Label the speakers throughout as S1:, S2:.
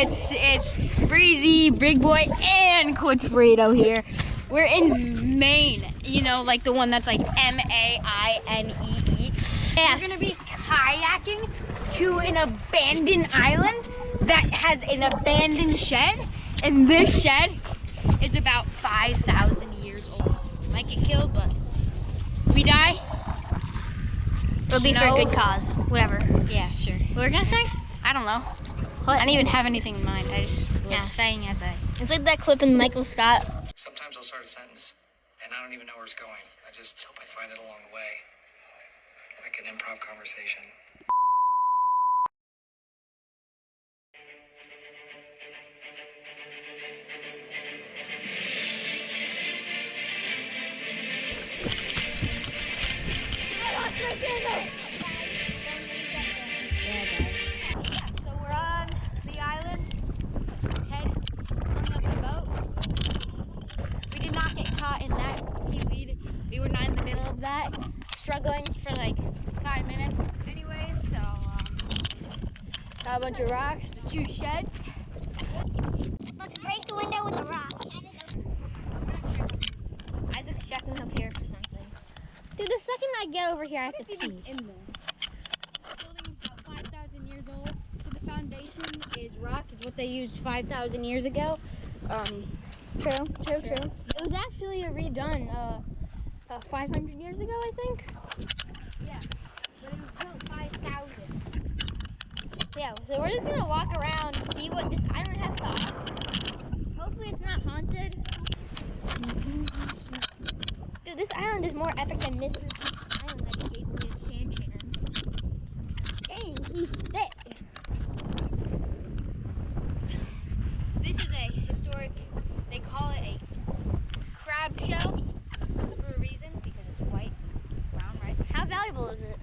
S1: It's Breezy, Big Boy, and Coach Fredo here. We're in Maine, you know, like the one that's like M-A-I-N-E-E. Yes. We're gonna be kayaking to an abandoned island that has an abandoned shed, and this shed is about 5,000 years old. Might get killed, but if we die,
S2: it'll be for a good cause. Whatever.
S1: Yeah, sure.
S2: What were you gonna say?
S1: I don't know. I didn't even have anything in mind. I just was saying as I...
S2: It's like that clip in Michael Scott.
S3: Sometimes I'll start a sentence, and I don't even know where it's going. I just hope I find it along the way. Like an improv conversation.
S1: So we're on the island. Ted pulling up the boat. We did not get caught in that seaweed. We were not in the middle of that, struggling for like 5 minutes. Anyways, so got a bunch of rocks, the 2 sheds.
S4: Let's break the window with a rock.
S2: Isaac's checking up here for something. Dude, the second I get over here, I have to pee.
S1: In there. This building is about 5,000 years old. So the foundation is rock, is what they used 5,000 years ago.
S2: True. It was actually redone 500 years ago, I think.
S1: Yeah, but it was built 5,000.
S2: Yeah, so we're just gonna walk around to see what this island has to offer. Hopefully it's not haunted. Dude, this island is more epic than Mr. Pete's Island that he gave me to Shan Shan. Dang, he's thick.
S1: This is a historic, they call it a crab shell for a reason, because it's white, brown, right?
S2: How valuable is it?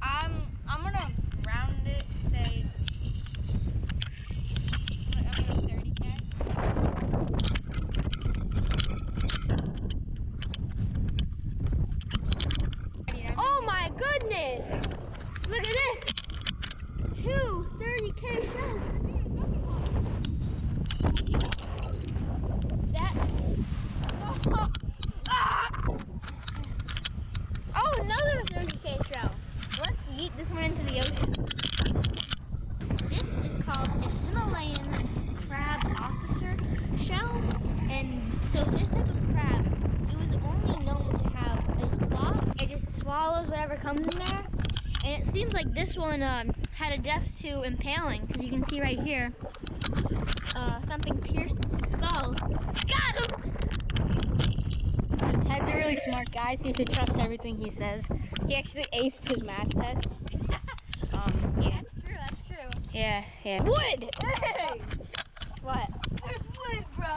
S1: I'm gonna round it, say, I'm gonna go 30K.
S2: Oh my goodness! Look at this! 2 30K shells. That. Oh, another 30K shell. Let's yeet this one into the ocean. This is called a Himalayan crab officer shell. And so this type of crab, it was only known to have this claw. It just swallows whatever comes in there. And it seems like this one had a death to impaling, because you can see right here, something pierced its skull. Got him!
S1: Ted's a really smart guy, so you should trust everything he says. He actually aced his math test. Yeah.
S2: That's true.
S1: Yeah.
S2: Wood! Hey! What?
S1: There's wood, bro!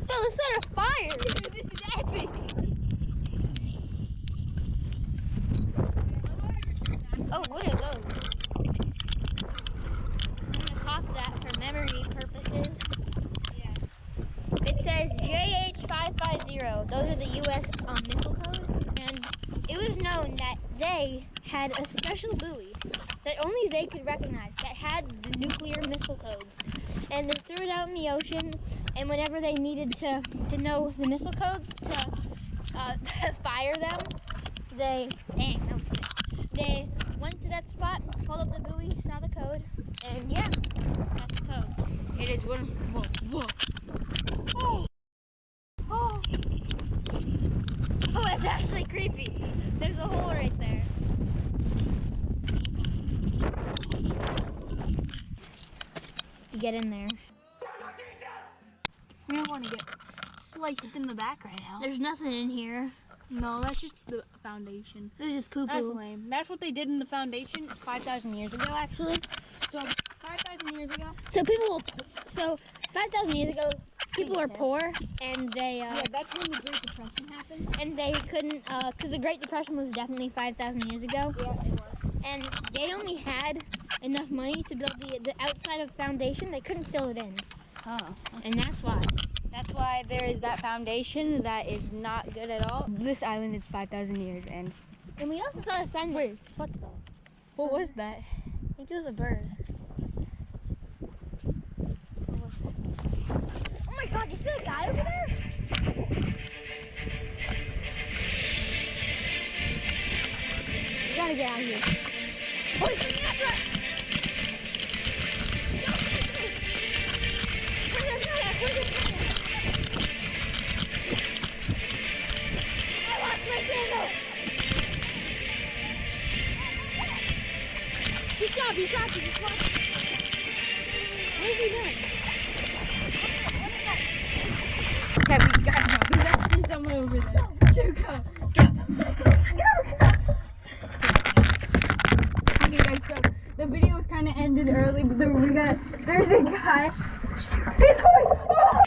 S2: No, let's set a fire!
S1: Dude, this is epic!
S2: Oh, what are those? I'm gonna cop that for memory purposes.
S1: Yeah.
S2: It says JH550. Those are the US missile code. And it was known that they had a special buoy that only they could recognize that had the nuclear missile codes. And they threw it out in the ocean, and whenever they needed to know the missile codes to fire them, they went to that spot, pulled up the buoy, saw the code, and yeah, that's the code.
S1: It is one. Whoa.
S2: Oh, that's actually creepy. There's a hole right there. You get in there.
S1: We don't want to get sliced in the back right now.
S2: There's nothing in here.
S1: No, that's just the foundation.
S2: This is poo-poo.
S1: That's lame. That's what they did in the foundation 5,000 years ago, actually. So 5,000 years ago.
S2: So 5,000 years ago, people were poor, and they
S1: Yeah, that's when the Great Depression happened.
S2: and they couldn't, because the Great Depression was definitely 5,000 years ago.
S1: Yeah, it was.
S2: And they only had enough money to build the outside of foundation. They couldn't fill it in,
S1: Oh.
S2: and that's why.
S1: That's why there is that foundation that is not good at all. This island is 5,000 years, and
S2: we also saw a sign.
S1: Wait.
S2: What the?
S1: what was that?
S2: I think it was a bird. see a guy over there?
S1: We gotta get out of here.
S2: Oh, he's coming after us! I lost my sandal!
S1: Good job, he's got you. Just watch. What is he doing? Okay, we got him. There's actually someone over there. Go, go. Okay, guys, so the video was kind of ended early, but there's a guy. He's going. Oh!